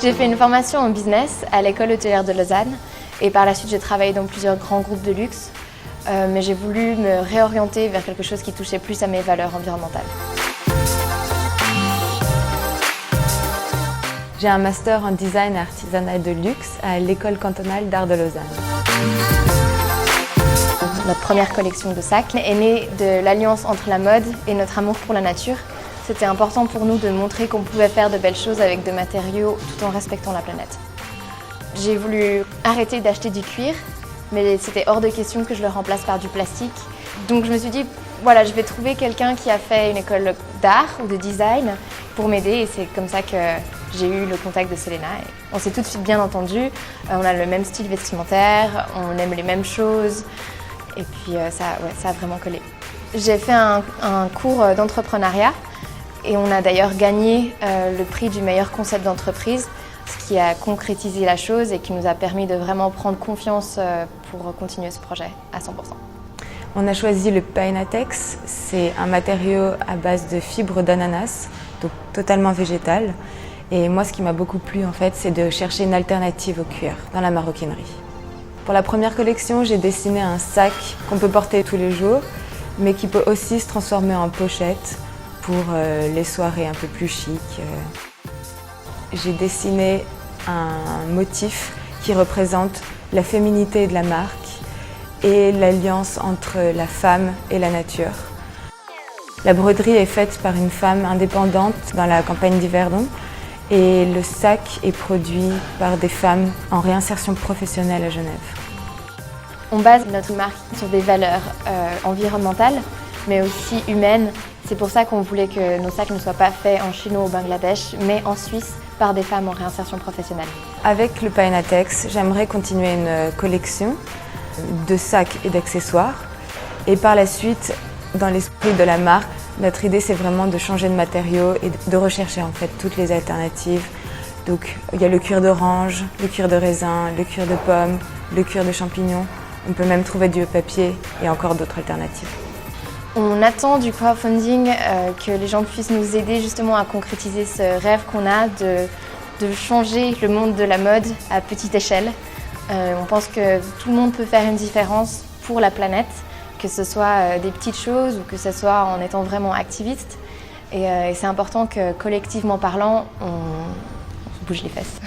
J'ai fait une formation en business à l'école hôtelière de Lausanne et par la suite j'ai travaillé dans plusieurs grands groupes de luxe, mais j'ai voulu me réorienter vers quelque chose qui touchait plus à mes valeurs environnementales. J'ai un master en design et artisanat de luxe à l'école cantonale d'art de Lausanne. Notre première collection de sacs est née de l'alliance entre la mode et notre amour pour la nature. C'était important pour nous de montrer qu'on pouvait faire de belles choses avec de matériaux tout en respectant la planète. J'ai voulu arrêter d'acheter du cuir, mais c'était hors de question que je le remplace par du plastique. Donc je me suis dit, voilà, je vais trouver quelqu'un qui a fait une école d'art ou de design pour m'aider et c'est comme ça que j'ai eu le contact de Selena. Et on s'est tout de suite bien entendu, on a le même style vestimentaire, on aime les mêmes choses et puis ça a vraiment collé. J'ai fait un cours d'entrepreneuriat et on a d'ailleurs gagné le prix du meilleur concept d'entreprise, ce qui a concrétisé la chose et qui nous a permis de vraiment prendre confiance pour continuer ce projet à 100%. On a choisi le Painatex, c'est un matériau à base de fibres d'ananas, donc totalement végétal. Et moi, ce qui m'a beaucoup plu, en fait, c'est de chercher une alternative au cuir dans la maroquinerie. Pour la première collection, j'ai dessiné un sac qu'on peut porter tous les jours, mais qui peut aussi se transformer en pochette pour les soirées un peu plus chic. J'ai dessiné un motif qui représente la féminité de la marque et l'alliance entre la femme et la nature. La broderie est faite par une femme indépendante dans la campagne d'Yverdon et le sac est produit par des femmes en réinsertion professionnelle à Genève. On base notre marque sur des valeurs environnementales, mais aussi humaines. C'est pour ça qu'on voulait que nos sacs ne soient pas faits en Chine ou au Bangladesh, mais en Suisse par des femmes en réinsertion professionnelle. Avec le Painatex, j'aimerais continuer une collection de sacs et d'accessoires. Et par la suite, dans l'esprit de la marque, notre idée c'est vraiment de changer de matériaux et de rechercher en fait toutes les alternatives. Donc il y a le cuir d'orange, le cuir de raisin, le cuir de pomme, le cuir de champignon. On peut même trouver du papier et encore d'autres alternatives. On attend du crowdfunding que les gens puissent nous aider justement à concrétiser ce rêve qu'on a de changer le monde de la mode à petite échelle. On pense que tout le monde peut faire une différence pour la planète, que ce soit des petites choses ou que ce soit en étant vraiment activiste. Et c'est important que collectivement parlant, on se bouge les fesses.